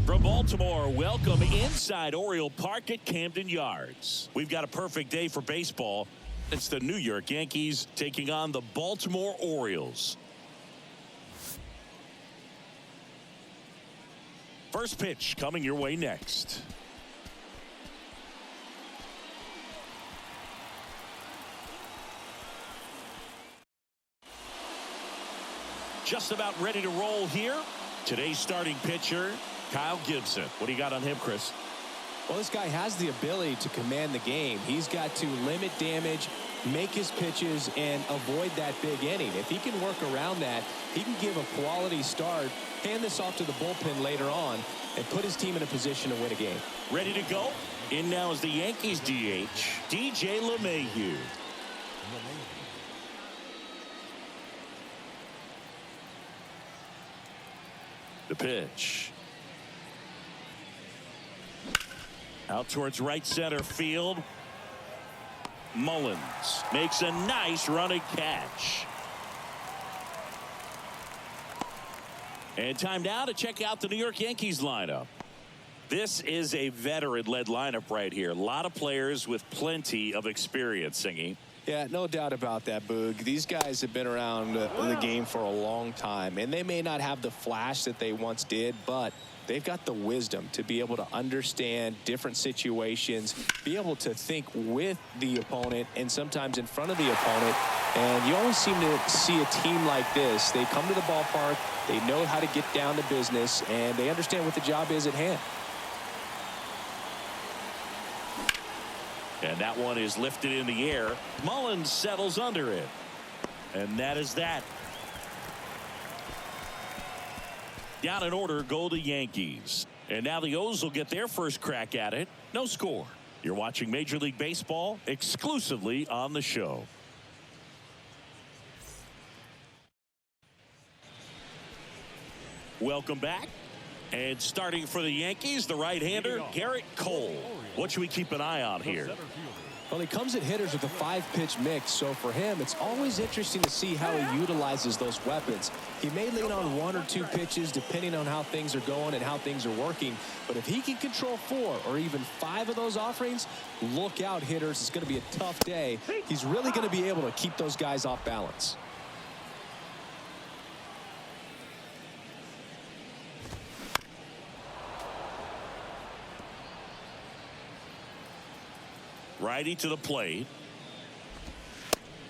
From Baltimore, welcome inside Oriole Park at Camden Yards. We've got a perfect day for baseball. It's the New York Yankees taking on the Baltimore Orioles. First pitch coming your way next. Just about ready to roll here. Today's starting pitcher, Kyle Gibson. What do you got on him, Chris? Well, this guy has the ability to command the game. He's got to limit damage, make his pitches, and avoid that big inning. If he can work around that, he can give a quality start, hand this off to the bullpen later on, and put his team in a position to win a game. Ready to go? In now is the Yankees DH, DJ LeMahieu. The pitch. Out towards right center field. Mullins makes a nice running catch. And time now to check out the New York Yankees lineup. This is a veteran-led lineup right here. A lot of players with plenty of experience, Singy. Yeah, no doubt about that, Boog. These guys have been around the game for a long time, and they may not have the flash that they once did, but they've got the wisdom to be able to understand different situations, be able to think with the opponent and sometimes in front of the opponent. And you always seem to see a team like this. They come to the ballpark, they know how to get down to business, and they understand what the job is at hand. And that one is lifted in the air. Mullins settles under it. And that is that. Down in order go the Yankees. And now the O's will get their first crack at it. No score. You're watching Major League Baseball exclusively on the show. Welcome back. And starting for the Yankees, the right-hander, Garrett Cole. What should we keep an eye on here? Well, he comes at hitters with a 5-pitch mix, so for him, it's always interesting to see how he utilizes those weapons. He may lean on 1 or 2 pitches depending on how things are going and how things are working, but if he can control 4 or even 5 of those offerings, look out, hitters. It's going to be a tough day. He's really going to be able to keep those guys off balance. Righty to the plate.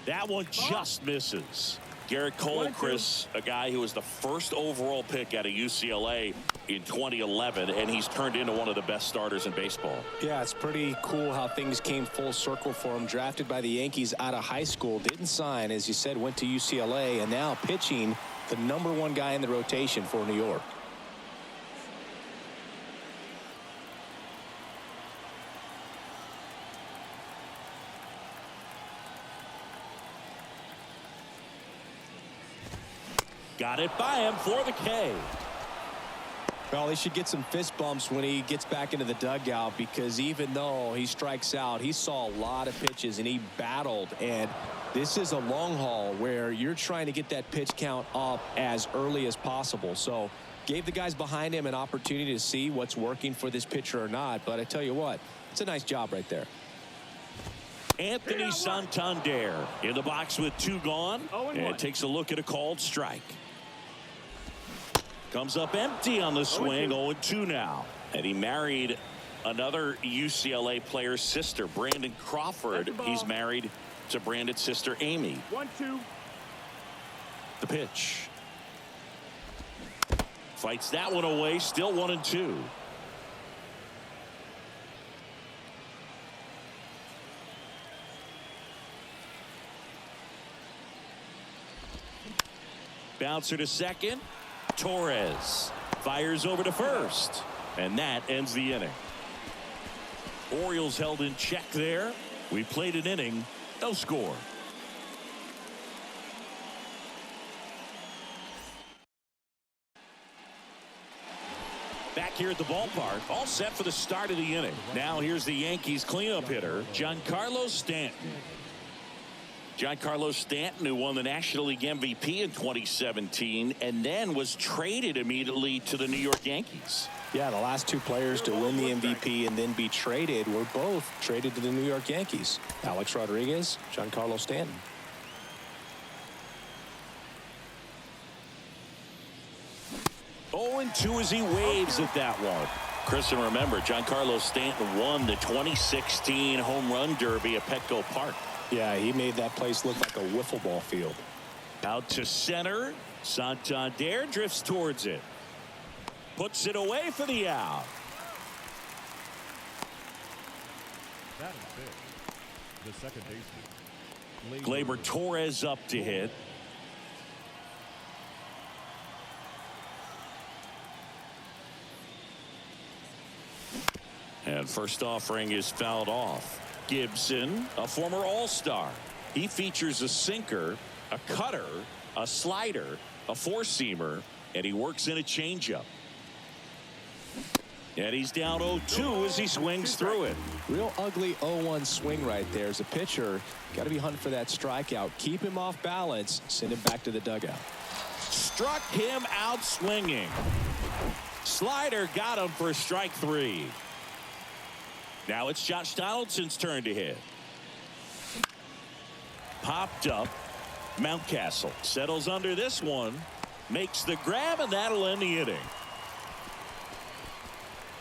That one just misses. Garrett Cole, Chris, a guy who was the first overall pick out of UCLA in 2011, and he's turned into one of the best starters in baseball. Yeah, it's pretty cool how things came full circle for him. Drafted by the Yankees out of high school, didn't sign, as you said, went to UCLA, and now pitching the #1 guy in the rotation for New York. Got it by him for the K. Well, he should get some fist bumps when he gets back into the dugout, because even though he strikes out, he saw a lot of pitches and he battled. And this is a long haul where you're trying to get that pitch count up as early as possible. So gave the guys behind him an opportunity to see what's working for this pitcher or not. But I tell you what, it's a nice job right there. Anthony Santander in the box with 2 gone, and takes a look at a called strike. Comes up empty on the swing. 0-2 now. And he married another UCLA player's sister, Brandon Crawford. He's married to Brandon's sister, Amy. 1-2. The pitch. Fights that one away. Still 1-2. Bouncer to second. Torres fires over to first, and that ends the inning. Orioles held in check there. We played an inning, no score. Back here at the ballpark, all set for the start of the inning. Now here's the Yankees cleanup hitter, Giancarlo Stanton. Giancarlo Stanton, who won the National League MVP in 2017 and then was traded immediately to the New York Yankees. Yeah, the last two players to win the MVP and then be traded were both traded to the New York Yankees. Alex Rodriguez, Giancarlo Stanton. Oh, and 2 as he waves at that one. Chris, and remember, Giancarlo Stanton won the 2016 Home Run Derby at Petco Park. Yeah, he made that place look like a wiffle ball field. Out to center. Santander drifts towards it. Puts it away for the out. That is big. The second baseman. Gleyber Torres up to hit. And first offering is fouled off. Gibson, a former All-Star. He features a sinker, a cutter, a slider, a four-seamer, and he works in a changeup. And he's down 0-2 as he swings through it. Real ugly 0-1 swing right there. As a pitcher, got to be hunting for that strikeout. Keep him off balance. Send him back to the dugout. Struck him out swinging. Slider got him for strike 3. Now it's Josh Donaldson's turn to hit. Popped up. Mountcastle settles under this one. Makes the grab, and that'll end the inning.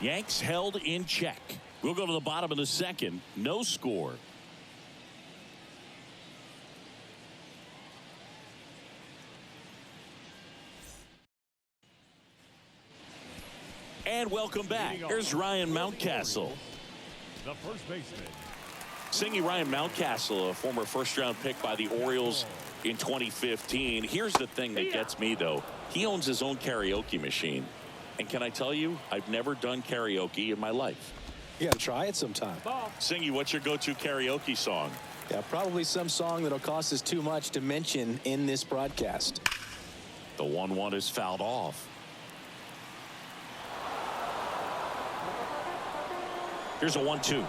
Yanks held in check. We'll go to the bottom of the second. No score. And welcome back. Here's Ryan Mountcastle. The first baseman. Singing Ryan Mountcastle, a former first-round pick by the Orioles in 2015. Here's the thing that gets me, though. He owns his own karaoke machine. And can I tell you, I've never done karaoke in my life. You got to try it sometime. Singy, what's your go-to karaoke song? Yeah, probably some song that'll cost us too much to mention in this broadcast. The 1-1 is fouled off. Here's a 1-2.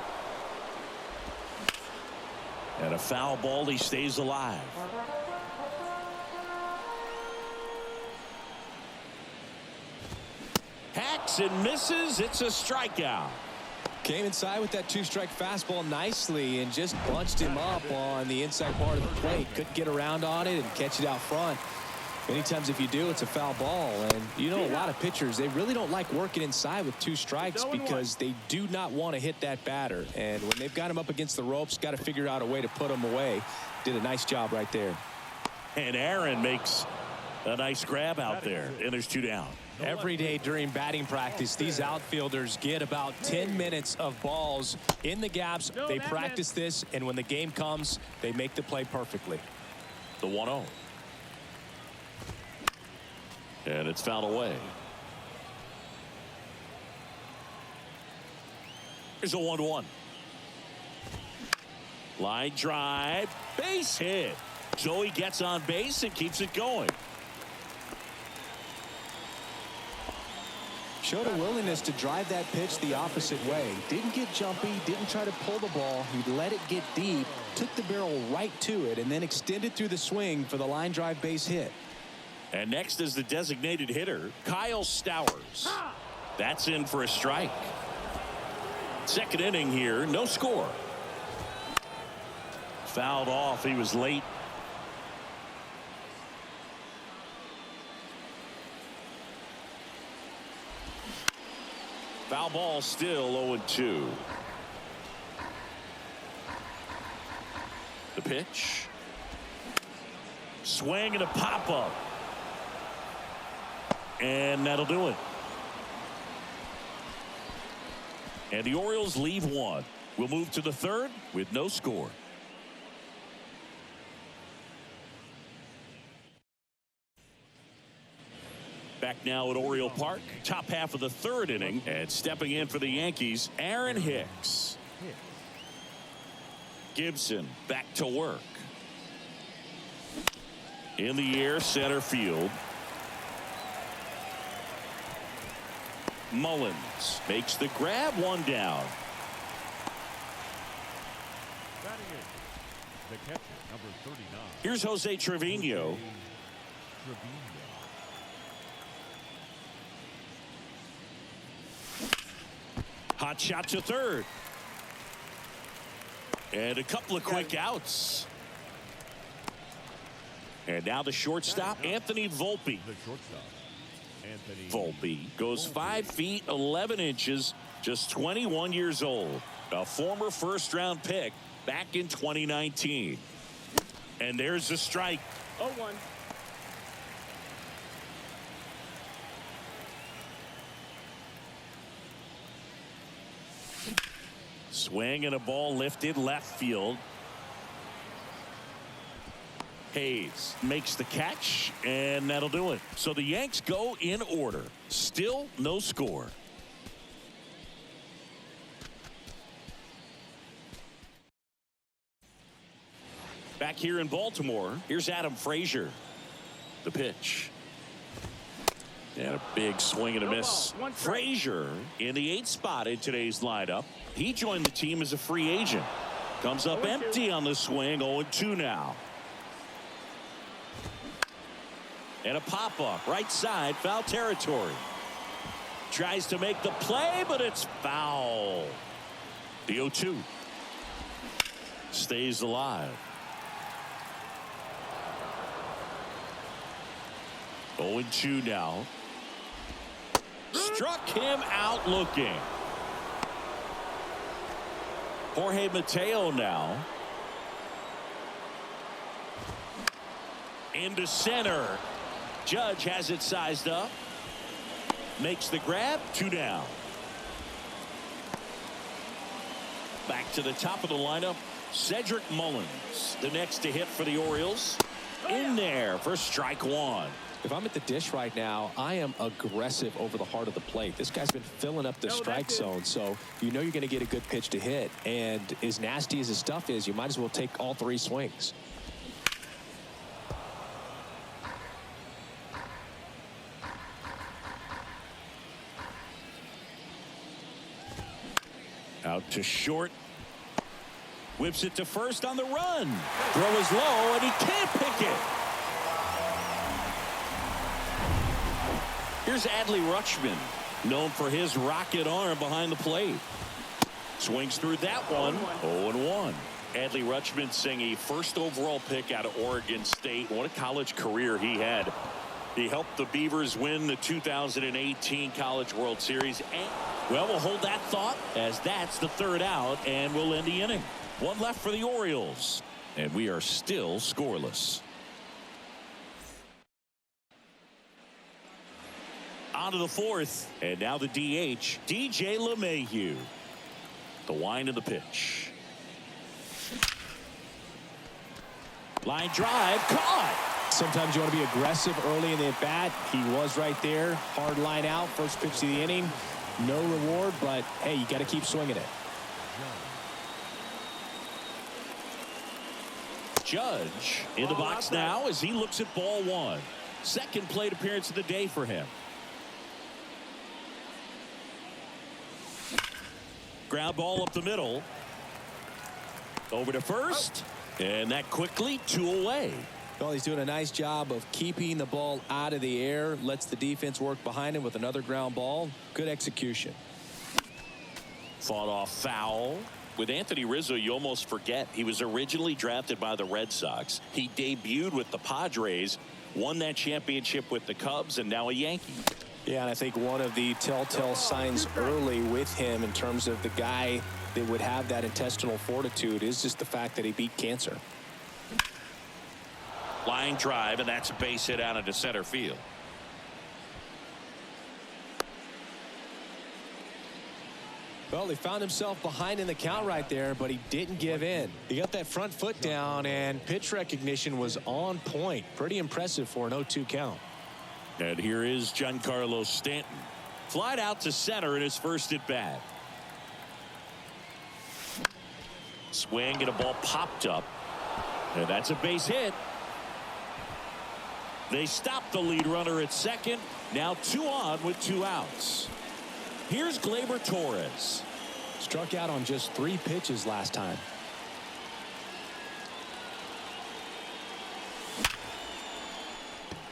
And a foul ball. He stays alive. Hacks and misses. It's a strikeout. Came inside with that 2-strike fastball nicely and just bunched him up on the inside part of the plate. Couldn't get around on it and catch it out front. Many times if you do, it's a foul ball. And you know, a lot of pitchers, they really don't like working inside with 2 strikes because they do not want to hit that batter. And when they've got him up against the ropes, got to figure out a way to put him away. Did a nice job right there. And Aaron makes a nice grab out there. And there's 2 down. Every day during batting practice, these outfielders get about 10 minutes of balls in the gaps. They practice this, and when the game comes, they make the play perfectly. The 1-0. And it's fouled away. Here's a 1-1. Line drive. Base hit. So he gets on base and keeps it going. Showed a willingness to drive that pitch the opposite way. Didn't get jumpy, didn't try to pull the ball. He let it get deep, took the barrel right to it, and then extended through the swing for the line drive base hit. And next is the designated hitter, Kyle Stowers. That's in for a strike. Second inning here, no score. Fouled off. He was late. Foul ball, still 0-2. The pitch. Swing and a pop-up. And that'll do it. And the Orioles leave 1. We'll move to the third with no score. Back now at Oriole Park, top half of the third inning, and stepping in for the Yankees, Aaron Hicks. Gibson back to work. In the air, center field. Mullins makes the grab, 1 down. The catcher, number 39. Here's Jose Trevino. Hot shot to third. And a couple of quick outs. And now the shortstop, Anthony Volpe. The shortstop, Anthony Volpe goes 5 feet 11 inches, just 21 years old. A former first-round pick back in 2019. And there's the strike. 0-1. Swing and a ball lifted left field. Hayes makes the catch, and that'll do it. So the Yanks go in order. Still no score. Back here in Baltimore, here's Adam Frazier. The pitch. And a big swing and a miss. Frazier in the 8th spot in today's lineup. He joined the team as a free agent. Comes up empty on the swing. 0-2 now. And a pop-up right side, foul territory. Tries to make the play, but it's foul. The 0-2 stays alive. 0-2 now. Struck him out looking. Jorge Mateo now. Into center. Judge has it sized up. Makes the grab. 2 down. Back to the top of the lineup. Cedric Mullins, the next to hit for the Orioles. In there for strike 1. If I'm at the dish right now, I am aggressive over the heart of the plate. This guy's been filling up the strike zone, so you know you're going to get a good pitch to hit. And as nasty as his stuff is, you might as well take all 3 swings. Out to short. Whips it to first on the run. Throw is low, and he can't pick it. Here's Adley Rutschman, known for his rocket arm behind the plate. Swings through that one. 0-1. Adley Rutschman seeing a first overall pick out of Oregon State. What a college career he had. He helped the Beavers win the 2018 College World Series. And, well, we'll hold that thought as that's the 3rd out, and we'll end the inning. 1 left for the Orioles, and we are still scoreless. On to the 4th, and now the DH, DJ LeMahieu. The wind of the pitch. Line drive, caught. Sometimes you want to be aggressive early in the at-bat. He was right there. Hard line out. First pitch of the inning. No reward, but, hey, you got to keep swinging it. Judge in the box now as he looks at ball 1. Second plate appearance of the day for him. Ground ball up the middle. Over to first. And that quickly 2 away. Well, he's doing a nice job of keeping the ball out of the air. Lets the defense work behind him with another ground ball. Good execution. Fought off foul. With Anthony Rizzo, you almost forget he was originally drafted by the Red Sox. He debuted with the Padres, won that championship with the Cubs, and now a Yankee. Yeah, and I think one of the telltale signs early with him in terms of the guy that would have that intestinal fortitude is just the fact that he beat cancer. Line drive, and that's a base hit out into center field. Well, he found himself behind in the count right there, but he didn't give in. He got that front foot down, and pitch recognition was on point. Pretty impressive for an 0-2 count. And here is Giancarlo Stanton. Flied out to center in his first at bat. Swing and a ball popped up. And that's a base hit. They stop the lead runner at second. Now 2 on with 2 outs. Here's Gleyber Torres. Struck out on just 3 pitches last time.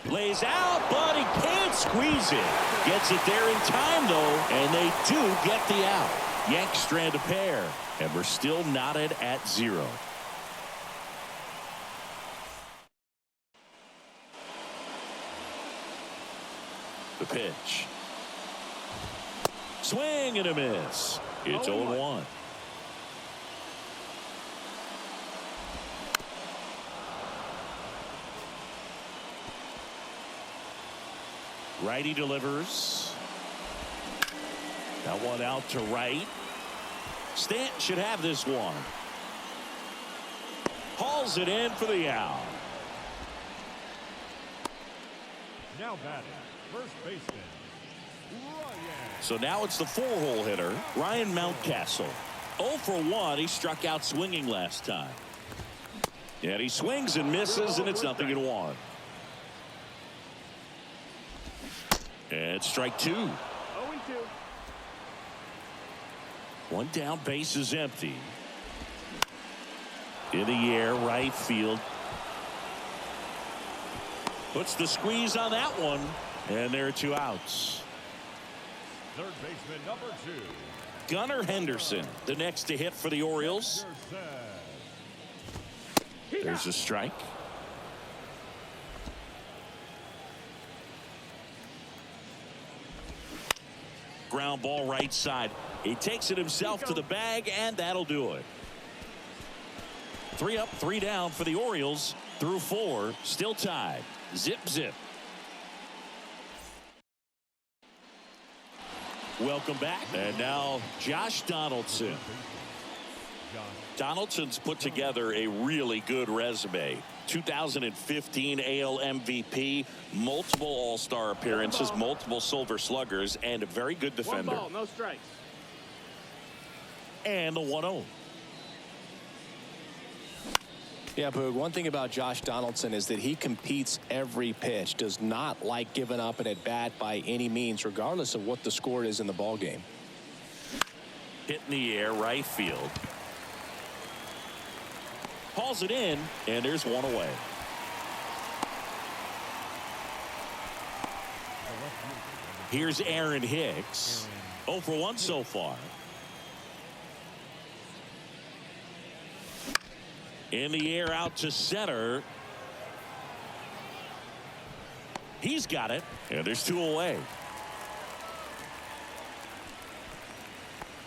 Lays out, but he can't squeeze it. Gets it there in time, though, and they do get the out. Yanks strand a pair, and we're still knotted at 0. The pitch. Swing and a miss. It's 0-1. Righty delivers. That one out to right. Stanton should have this one. Hauls it in for the out. Now batting, first baseman, Ryan. So now it's the 4-hole hitter, Ryan Mountcastle. 0 for 1. He struck out swinging last time. And he swings and misses, and it's 0-1. And strike 2. 0-2. 1 down, base is empty. In the air, right field. Puts the squeeze on that one. And there are 2 outs. Third baseman, number 2. Gunnar Henderson, the next to hit for the Orioles. There's a strike. Ground ball right side. He takes it himself to the bag, and that'll do it. 3 up, 3 down for the Orioles. Through 4, still tied. Zip, zip. Welcome back. And now Josh Donaldson. Donaldson's put together a really good resume. 2015 AL MVP, multiple All-Star appearances, multiple Silver Sluggers, and a very good defender. 1 ball, no strikes. And the 1-0. Yeah, Boog, one thing about Josh Donaldson is that he competes every pitch, does not like giving up an at-bat by any means, regardless of what the score is in the ballgame. Hit in the air, right field. Hauls it in, and there's 1 away. Here's Aaron Hicks. 0 for 1 so far. In the air, out to center. He's got it, and there's 2 away.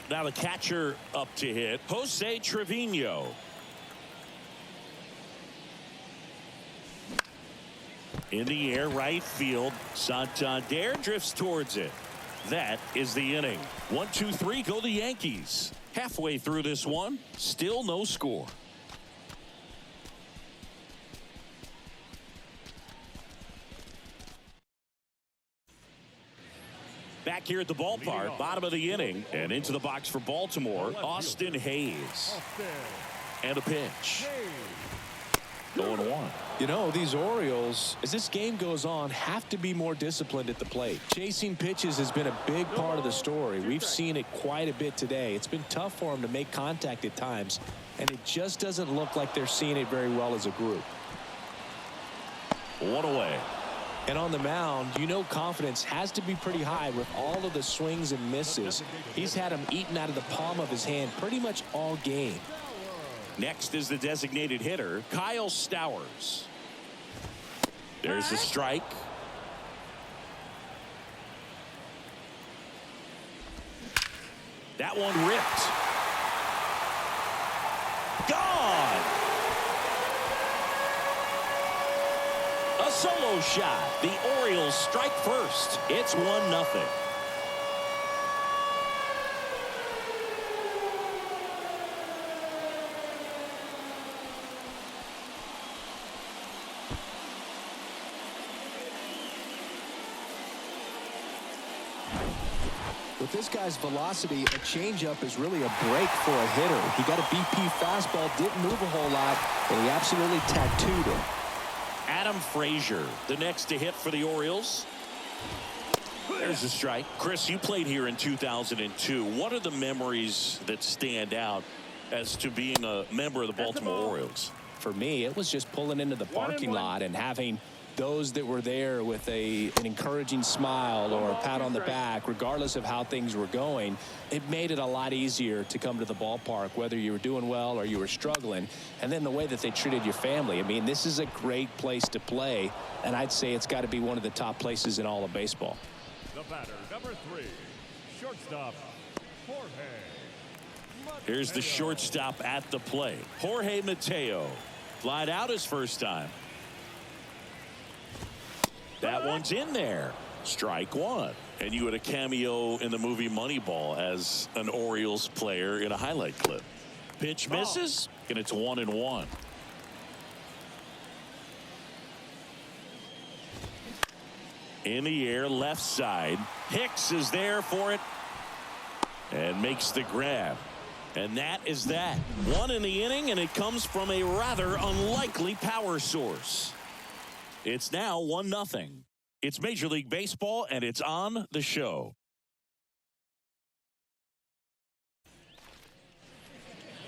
Now the catcher up to hit, Jose Trevino. In the air, right field. Santander drifts towards it. That is the inning. 1, 2, 3, go the Yankees. Halfway through this one, still no score. Back here at the ballpark, bottom of the inning, and into the box for Baltimore, Austin Hayes. And a pitch. 0-1. You know, these Orioles, as this game goes on, have to be more disciplined at the plate. Chasing pitches has been a big part of the story. We've seen it quite a bit today. It's been tough for them to make contact at times, and it just doesn't look like they're seeing it very well as a group. 1 away. And on the mound, you know, confidence has to be pretty high with all of the swings and misses. He's had them eaten out of the palm of his hand pretty much all game. Next is the designated hitter, Kyle Stowers. There's a strike. That one ripped. Gone. A solo shot. The Orioles strike first. It's 1-0. With this guy's velocity, a changeup is really a break for a hitter. He got a BP fastball, didn't move a whole lot, and he absolutely tattooed him. Adam Frazier, the next to hit for the Orioles. There's a strike. Chris, you played here in 2002. What are the memories that stand out as to being a member of the Baltimore Orioles? For me, it was just pulling into the parking lot and having those that were there with an encouraging smile or a pat on the back, regardless of how things were going, it made it a lot easier to come to the ballpark, whether you were doing well or you were struggling. And then the way that they treated your family. I mean, this is a great place to play, and I'd say it's got to be one of the top places in all of baseball. The batter, number 3, shortstop, Jorge. Here's the shortstop at the plate, Jorge Mateo. Flied out his first time. That one's in there. Strike one. And you had a cameo in the movie Moneyball as an Orioles player in a highlight clip. Pitch misses, and it's 1-1. In the air, left side. Hicks is there for it and makes the grab. And that is that. One in the inning, and it comes from a rather unlikely power source. It's now 1-0. It's Major League Baseball, and it's on the show.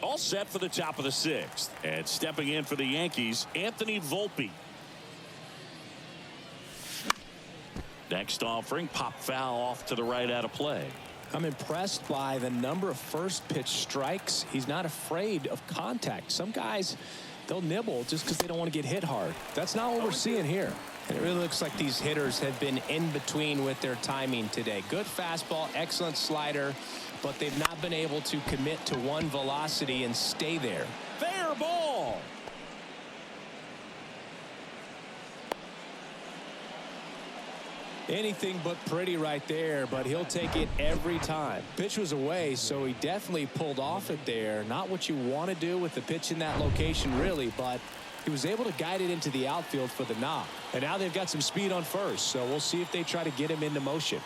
All set for the top of the 6th. And stepping in for the Yankees, Anthony Volpe. Next offering, pop foul off to the right out of play. I'm impressed by the number of first pitch strikes. He's not afraid of contact. Some guys, they'll nibble just because they don't want to get hit hard. That's not what we're seeing here. And it really looks like these hitters have been in between with their timing today. Good fastball, excellent slider, but they've not been able to commit to one velocity and stay there. Fair ball. Anything but pretty right there, but he'll take it every time. Pitch was away, so he definitely pulled off it there. Not what you want to do with the pitch in that location, really, but he was able to guide it into the outfield for the knock. And now they've got some speed on first, so we'll see if they try to get him into motion.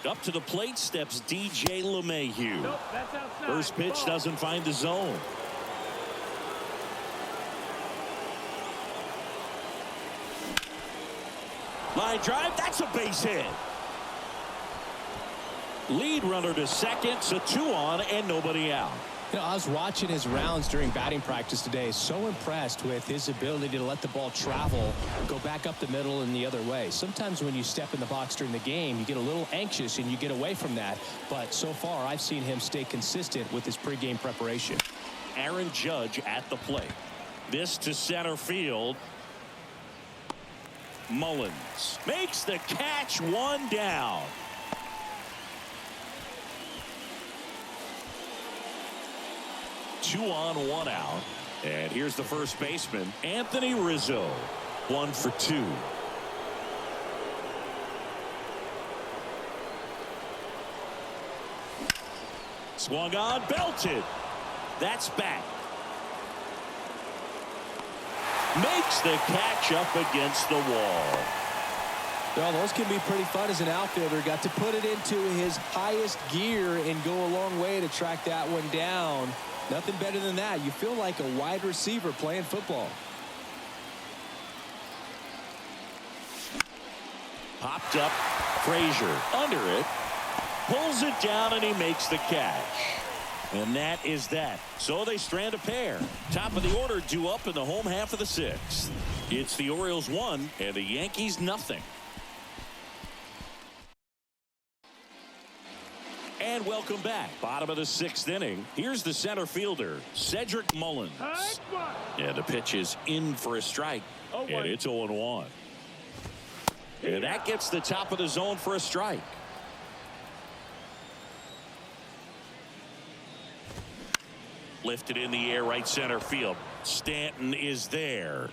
Up to the plate steps DJ LeMahieu. Nope, that's outside. First pitch doesn't find the zone. Line drive, that's a base hit. Lead runner to second, so 2 on and nobody out. You know, I was watching his rounds during batting practice today. So impressed with his ability to let the ball travel, go back up the middle and the other way. Sometimes when you step in the box during the game, you get a little anxious and you get away from that. But so far, I've seen him stay consistent with his pregame preparation. Aaron Judge at the plate. This to center field. Mullins makes the catch, 1 down. Two on, 1 out. And here's the first baseman, Anthony Rizzo. 1 for 2. Swung on, belted. That's back. Makes the catch up against the wall. Well, those can be pretty fun as an outfielder. Got to put it into his highest gear and go a long way to track that one down. Nothing better than that. You feel like a wide receiver playing football. Popped up. Frazier under it. Pulls it down and he makes the catch. And that is that. So they strand a pair. Top of the order due up in the home half of the 6th. It's the Orioles 1 and the Yankees nothing. And welcome back. Bottom of the 6th inning. Here's the center fielder, Cedric Mullins. And the pitch is in for a strike. And it's 0-1. And that gets the top of the zone for a strike. Lifted in the air, right center field. Stanton is there.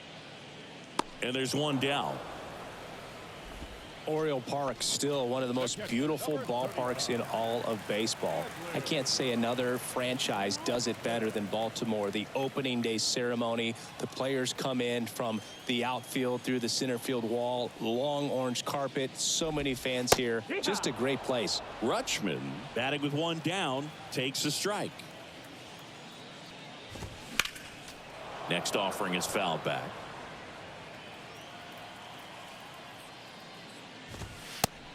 And there's 1 down. Oriole Park still one of the most beautiful ballparks in all of baseball. I can't say another franchise does it better than Baltimore. The opening day ceremony, the players come in from the outfield through the center field wall, long orange carpet, so many fans here. Just a great place. Rutschman, batting with 1 down, takes a strike. Next offering is fouled back.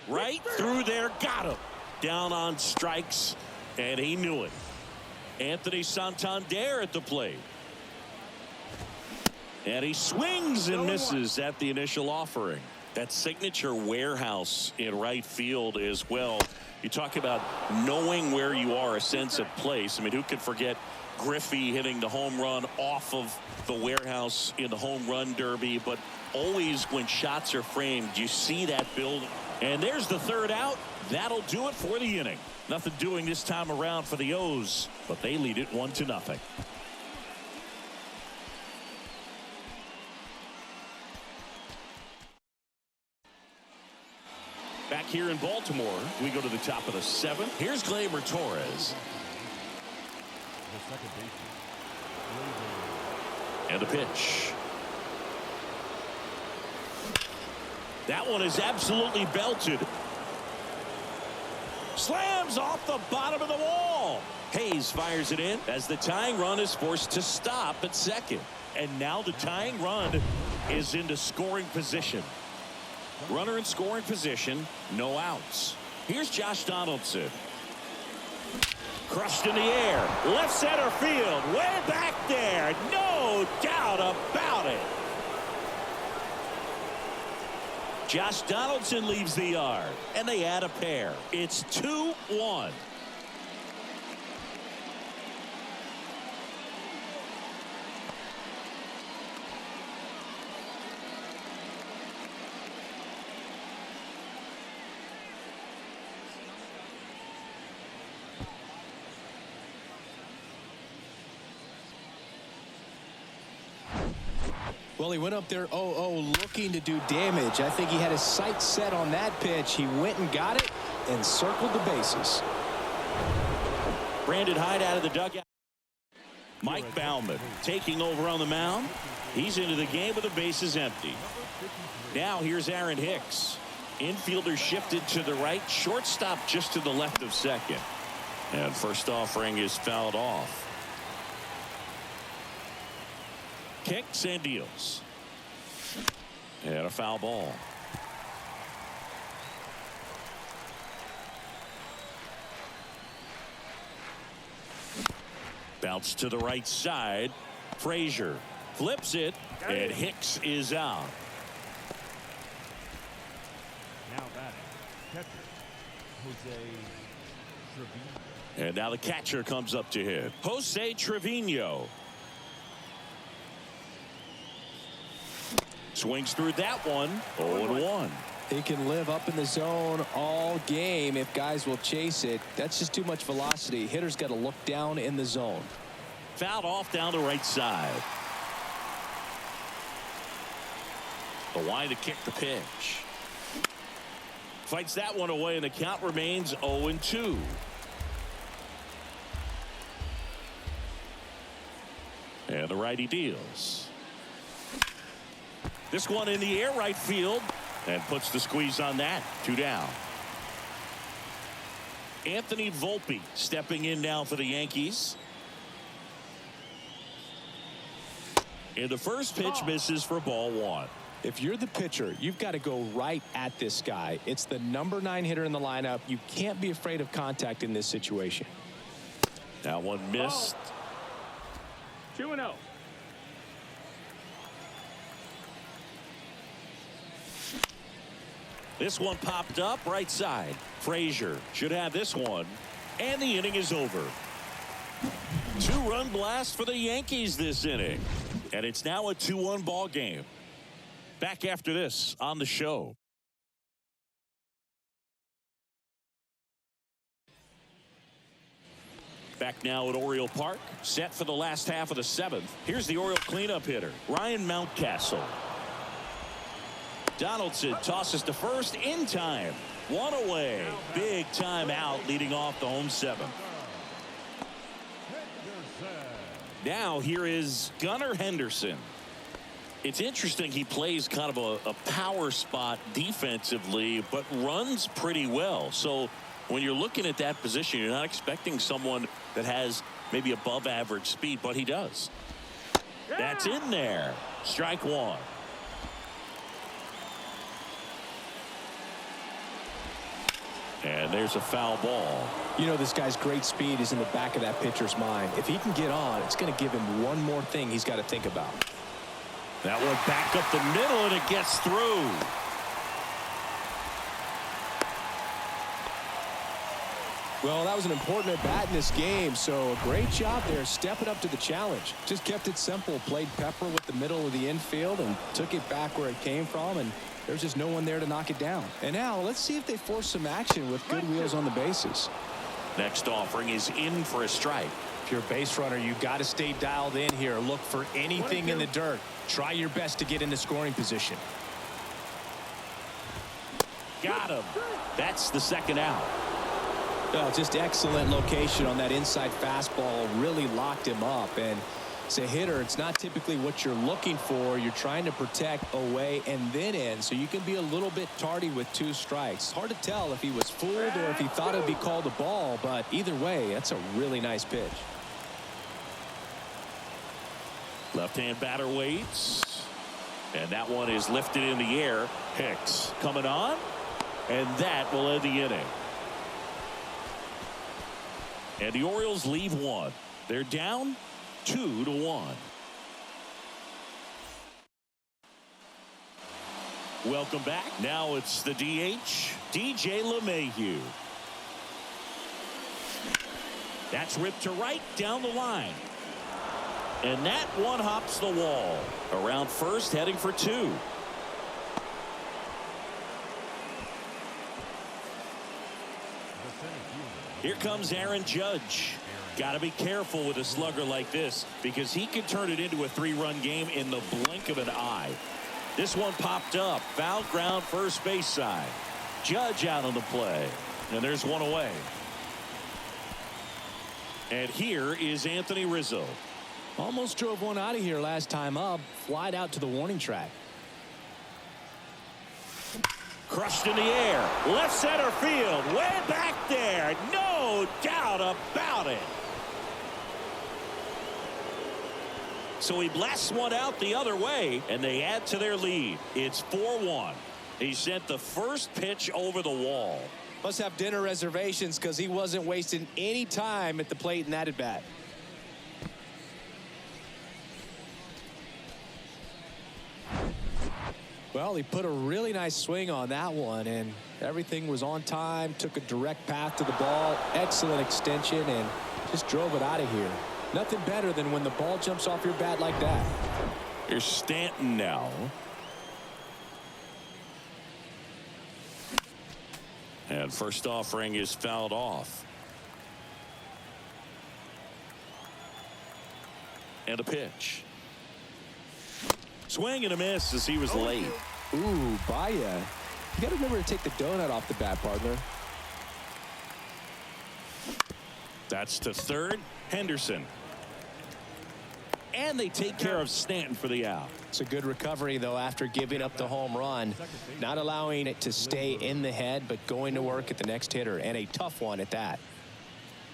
Right through there, got him. Down on strikes, and he knew it. Anthony Santander at the plate. And he swings and misses at the initial offering. That signature warehouse in right field as well. You talk about knowing where you are, a sense of place. I mean, who can forget Griffey hitting the home run off of the warehouse in the home run derby? But always when shots are framed, you see that building. And there's the third out. That'll do it for the inning. Nothing doing this time around for the O's, but they lead it 1-0. Back here in Baltimore, we go to the top of the 7th. Here's Gleyber Torres. The second baseman. And a pitch. That one is absolutely belted. Slams off the bottom of the wall. Hayes fires it in as the tying run is forced to stop at second. And now the tying run is into scoring position. Runner in scoring position, no outs. Here's Josh Donaldson. Crushed in the air. Left center field. Way back there. No doubt about it. Josh Donaldson leaves the yard. And they add a pair. It's 2-1. Well, he went up there 0-0 looking to do damage. I think he had his sights set on that pitch. He went and got it and circled the bases. Brandon Hyde out of the dugout. Mike Baumann taking over on the mound. He's into the game with the bases empty. Now here's Aaron Hicks. Infielder shifted to the right. Shortstop just to the left of second. And first offering is fouled off. Kicks and deals. And a foul ball. Bounce to the right side. Frazier flips it, and Hicks is out. Now batting, catcher, Jose Trevino. And now the catcher comes up to hit. Jose Trevino. Swings through that one. 0-1. He can live up in the zone all game if guys will chase it. That's just too much velocity. Hitter's got to look down in the zone. Fouled off down the right side. The line to kick the pitch. Fights that one away, and the count remains 0-2. And the righty deals. This one in the air right field and puts the squeeze on that. 2 down. Anthony Volpe stepping in now for the Yankees. And the first pitch misses for ball 1. If you're the pitcher, you've got to go right at this guy. It's the number 9 hitter in the lineup. You can't be afraid of contact in this situation. That one missed. 2-0. This one popped up right side. Frazier should have this one. And the inning is over. 2-run blast for the Yankees this inning. And it's now a 2-1 ball game. Back after this on the show. Back now at Oriole Park. Set for the last half of the 7th. Here's the Oriole cleanup hitter, Ryan Mountcastle. Donaldson tosses to first in time. 1 away. Big time out leading off the home 7th. Now here is Gunnar Henderson. It's interesting, he plays kind of a power spot defensively, but runs pretty well. So when you're looking at that position, you're not expecting someone that has maybe above average speed, but he does. That's in there. Strike 1. And there's a foul ball. You know, this guy's great speed is in the back of that pitcher's mind. If he can get on, it's going to give him one more thing he's got to think about. That one back up the middle, and it gets through. Well, that was an important at-bat in this game, so a great job there stepping up to the challenge. Just kept it simple, played pepper with the middle of the infield and took it back where it came from, and there's just no one there to knock it down. And now let's see if they force some action with good wheels on the bases. Next offering is in for a strike. If you're a base runner, you've got to stay dialed in here. Look for anything in the dirt. Try your best to get into scoring position. Got him. That's the second out. Just excellent location on that inside fastball. Really locked him up. And as a hitter, it's not typically what you're looking for. You're trying to protect away and then in, so you can be a little bit tardy with 2 strikes. Hard to tell if he was fooled or if he thought it would be called a ball, but either way, that's a really nice pitch. Left-hand batter waits. And that one is lifted in the air. Hicks coming on. And that will end the inning. And the Orioles leave one. They're down 2-1. Welcome back. Now it's the DH, DJ LeMahieu. That's ripped to right down the line. And that one hops the wall. Around first, heading for 2. Here comes Aaron Judge. Got to be careful with a slugger like this because he can turn it into a 3-run game in the blink of an eye. This one popped up. Foul ground first base side. Judge out on the play. And there's one away. And here is Anthony Rizzo. Almost drove one out of here last time up. Flied out to the warning track. Crushed in the air. Left center field. Way back there. No doubt about it. So he blasts one out the other way, and they add to their lead. It's 4-1. He sent the first pitch over the wall. Must have dinner reservations because he wasn't wasting any time at the plate in that at bat. Well, he put a really nice swing on that one, and everything was on time. Took a direct path to the ball. Excellent extension, and just drove it out of here. Nothing better than when the ball jumps off your bat like that. Here's Stanton now. And first offering is fouled off. And a pitch. Swing and a miss as he was late. Ooh, Baya. You got to remember to take the donut off the bat, partner. That's to third. Henderson. And they take care of Stanton for the out. It's a good recovery, though, after giving up the home run. Not allowing it to stay in the head, but going to work at the next hitter. And a tough one at that.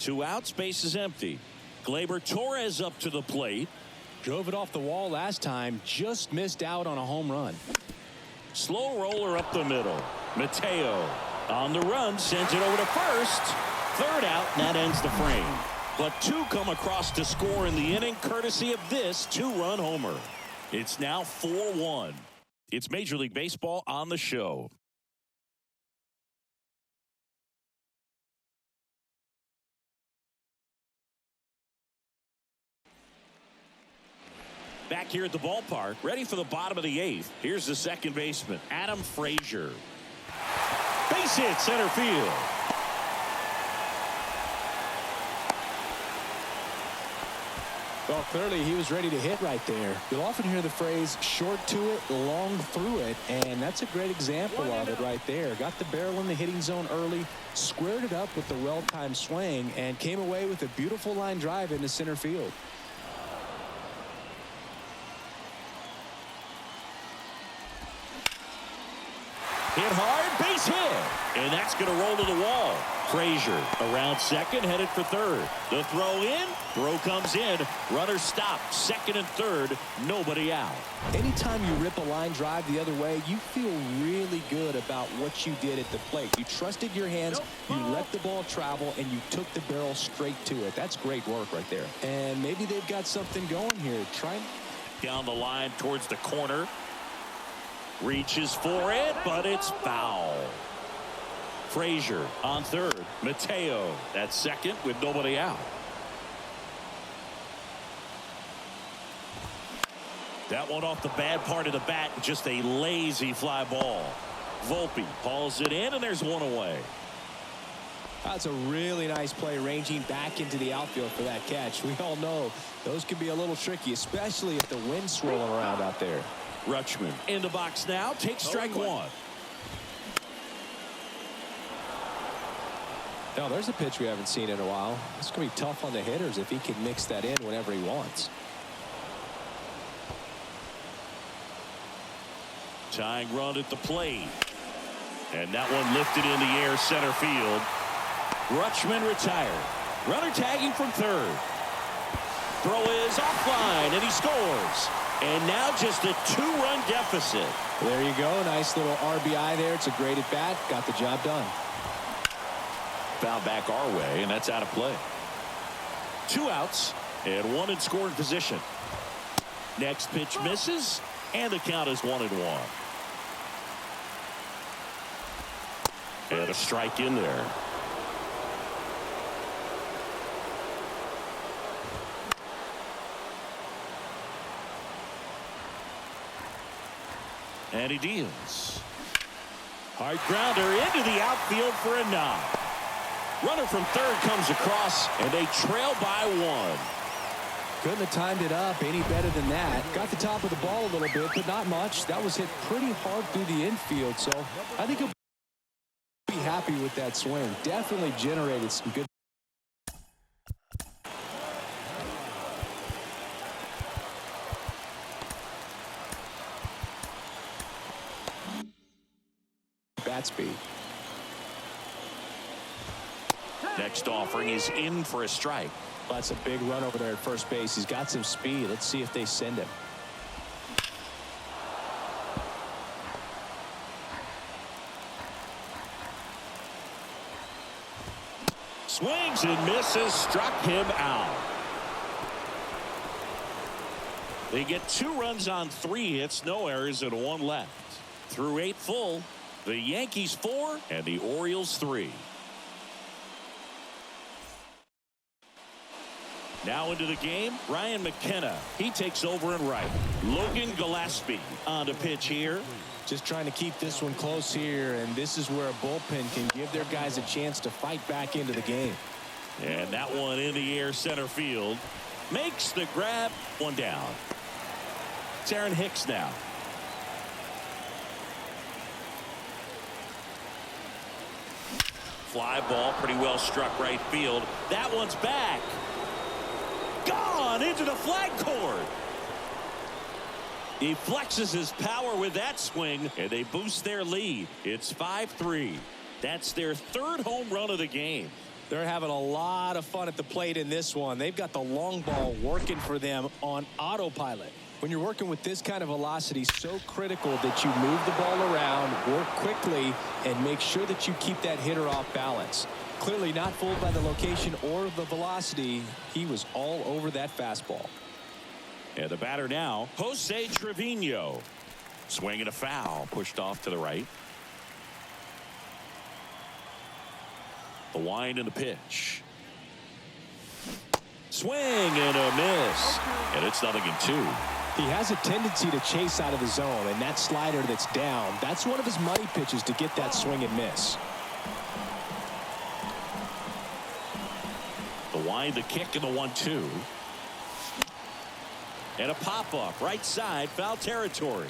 2 outs, base is empty. Gleyber Torres up to the plate. Drove it off the wall last time. Just missed out on a home run. Slow roller up the middle. Mateo on the run. Sends it over to first. Third out, and that ends the frame. But 2 come across to score in the inning, courtesy of this 2-run homer. It's now 4-1. It's Major League Baseball on the show. Back here at the ballpark, ready for the bottom of the 8th. Here's the second baseman, Adam Frazier. Base hit, center field. Well, clearly he was ready to hit right there. You'll often hear the phrase short to it, long through it, and that's a great example of it right there. Got the barrel in the hitting zone early, squared it up with the well-timed swing, and came away with a beautiful line drive into center field. Hit hard, base hit. And that's going to roll to the wall. Frazier around second, headed for third. The throw in, throw comes in. Runner stopped, second and third, nobody out. Anytime you rip a line drive the other way, you feel really good about what you did at the plate. You trusted your hands, you let the ball travel, and you took the barrel straight to it. That's great work right there. And maybe they've got something going here. Down the line towards the corner. Reaches for it, but it's foul. Frazier on third. Mateo at second with nobody out. That one off the bad part of the bat. Just a lazy fly ball. Volpe hauls it in, and there's one away. That's a really nice play, ranging back into the outfield for that catch. We all know those can be a little tricky, especially if the wind's swirling around out there. Rutschman in the box now. Takes strike one. Now, there's a pitch we haven't seen in a while. It's going to be tough on the hitters if he can mix that in whenever he wants. Tying run at the plate. And that one lifted in the air center field. Rutschman retired. Runner tagging from third. Throw is offline, and he scores. And now just a two-run deficit. There you go. Nice little RBI there. It's a great at-bat. Got the job done. Foul back our way, and that's out of play. 2 outs and 1 in scoring position. Next pitch misses, and the count is 1-1. And a strike in there. And he deals. Hard grounder into the outfield for a knock. Runner from third comes across, and they trail by 1. Couldn't have timed it up any better than that. Got the top of the ball a little bit, but not much. That was hit pretty hard through the infield, so I think he'll be happy with that swing. Definitely generated some good. Bat speed. Next offering is in for a strike. That's a big run over there at first base. He's got some speed. Let's see if they send him. Swings and misses. Struck him out. They get 2 runs on 3 hits, no errors, and 1 left. Through 8 full, the Yankees 4 and the Orioles 3. Now into the game, Ryan McKenna. He takes over in right. Logan Gillespie on the pitch here. Just trying to keep this one close here, and this is where a bullpen can give their guys a chance to fight back into the game. And that one in the air center field. Makes the grab. 1 down. It's Aaron Hicks now. Fly ball pretty well struck right field. That one's back. Gone into the flag cord. He flexes his power with that swing, and they boost their lead. It's 5-3. That's their 3rd home run of the game. They're having a lot of fun at the plate in this one. They've got the long ball working for them on autopilot. When you're working with this kind of velocity, so critical that you move the ball around, work quickly, and make sure that you keep that hitter off balance. Clearly not fooled by the location or the velocity. He was all over that fastball. And the batter now, Jose Trevino. Swing and a foul, pushed off to the right. The wind and the pitch. Swing and a miss. And it's 0-2. He has a tendency to chase out of the zone, and that slider that's down, that's one of his money pitches to get that swing and miss. The wind, the kick, and the 1-2. And a pop-up right side, foul territory.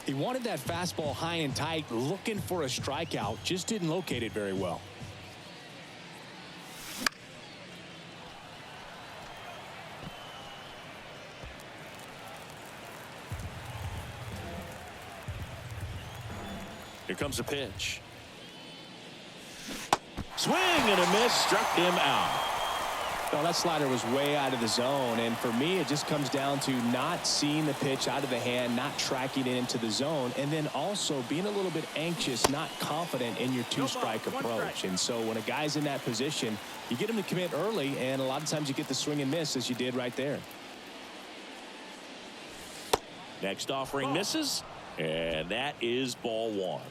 He wanted that fastball high and tight, looking for a strikeout, just didn't locate it very well. Here comes a pitch. Swing and a miss, struck him out. Well, that slider was way out of the zone, and for me it just comes down to not seeing the pitch out of the hand, not tracking it into the zone, and then also being a little bit anxious, not confident in your 2-strike approach. And so when a guy's in that position, you get him to commit early, and a lot of times you get the swing and miss as you did right there. Next offering misses, and that is ball one.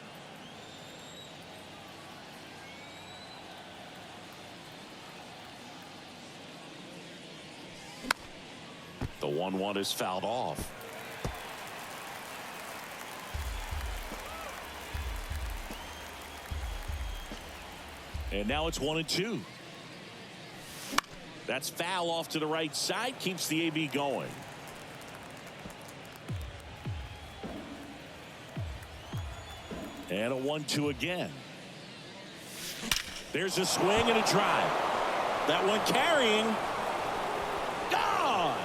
The 1-1 is fouled off. And now it's 1-2. That's foul off to the right side, keeps the AB going. And a 1-2 again. There's a swing and a drive. That one carrying. Gone.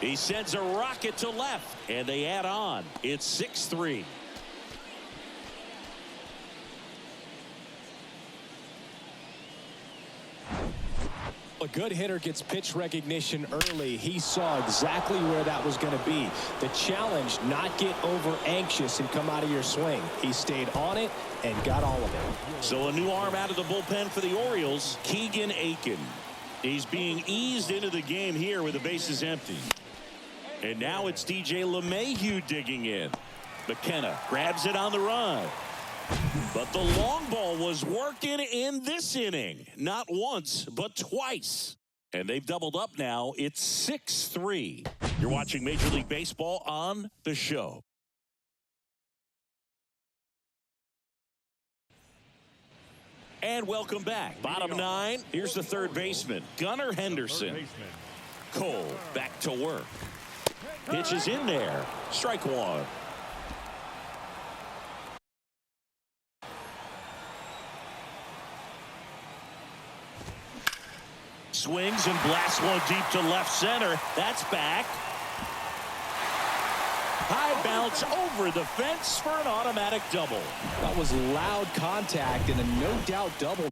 He sends a rocket to left, and they add on. It's 6-3. A good hitter gets pitch recognition early. He saw exactly where that was going to be. The challenge, not get over anxious and come out of your swing. He stayed on it and got all of it. So a new arm out of the bullpen for the Orioles, Keegan Aiken. He's being eased into the game here with the bases empty. And now it's DJ LeMahieu digging in. McKenna grabs it on the run. But the long ball was working in this inning. Not once, but twice. And they've doubled up now. It's 6-3. You're watching Major League Baseball on The Show. And welcome back. Bottom nine. Here's the third baseman, Gunnar Henderson. Cole back to work. Pitches in there. Strike one. Swings and blasts one deep to left center. That's back. High bounce over the fence for an automatic double. That was loud contact and a no doubt double.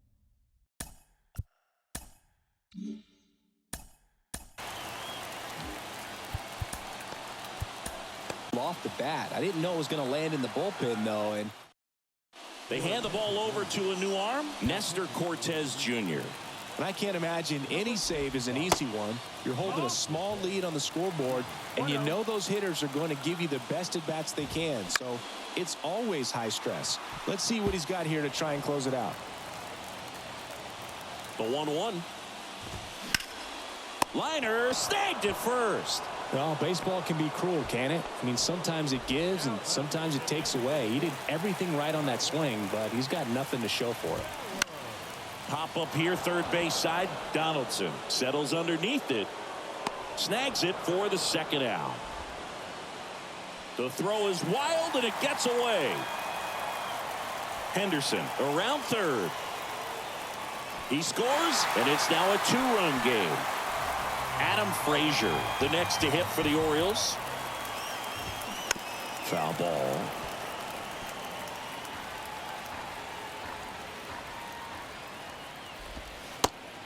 Off the bat. I didn't know it was going to land in the bullpen though, and they hand the ball over to a new arm, Nestor Cortez Jr. And I can't imagine any save is an easy one. You're holding a small lead on the scoreboard, and you know those hitters are going to give you the best at bats they can. So it's always high stress. Let's see what he's got here to try and close it out. The 1-1. Liner snagged at first. Well, baseball can be cruel, can it? I mean, sometimes it gives and sometimes it takes away. He did everything right on that swing, but he's got nothing to show for it. Pop up here, third base side. Donaldson settles underneath it. Snags it for the second out. The throw is wild and it gets away. Henderson around third. He scores, and it's now a two-run game. Adam Frazier, the next to hit for the Orioles. Foul ball.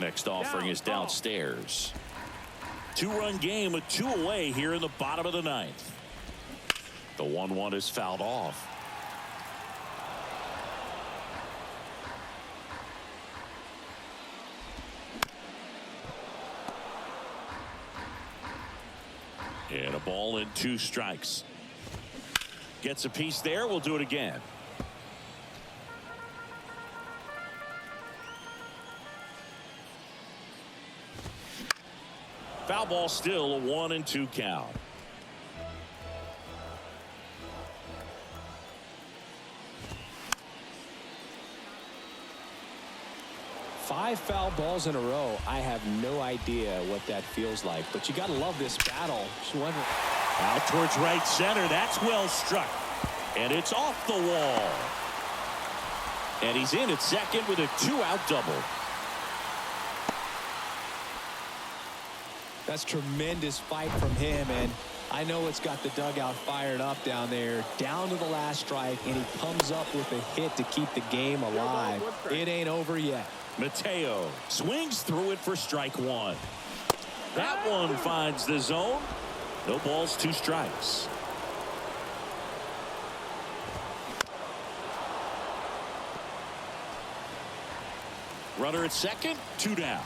Next offering is downstairs. Two-run game with two away here in the bottom of the ninth. The 1-1 is fouled off. And a ball and two strikes. Gets a piece there. We'll do it again. Foul ball, still a 1-2 count. Five foul balls in a row. I have no idea what that feels like, but you got to love this battle. Out towards right center. That's well struck. And it's off the wall. And he's in at second with a two-out double. That's tremendous fight from him, and I know it's got the dugout fired up down there, down to the last strike, and he comes up with a hit to keep the game alive. It ain't over yet. Mateo swings through it for strike one. That one finds the zone. No balls, two strikes. Runner at second, two down.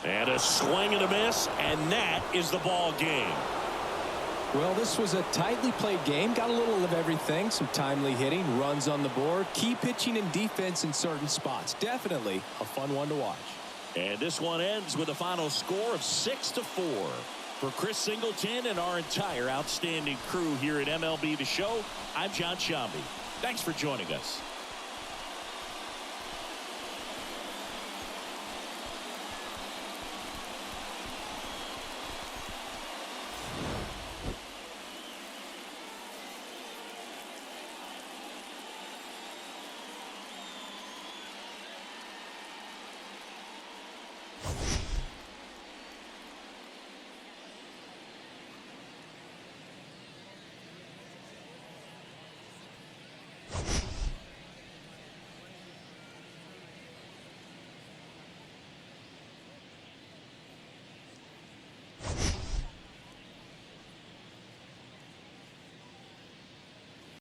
And a swing and a miss, and that is the ball game. Well, this was a tightly played game. Got a little of everything. Some timely hitting, runs on the board, key pitching and defense in certain spots. Definitely a fun one to watch. And this one ends with a final score of 6-4. For Chris Singleton and our entire outstanding crew here at MLB The Show, I'm John Shambi. Thanks for joining us.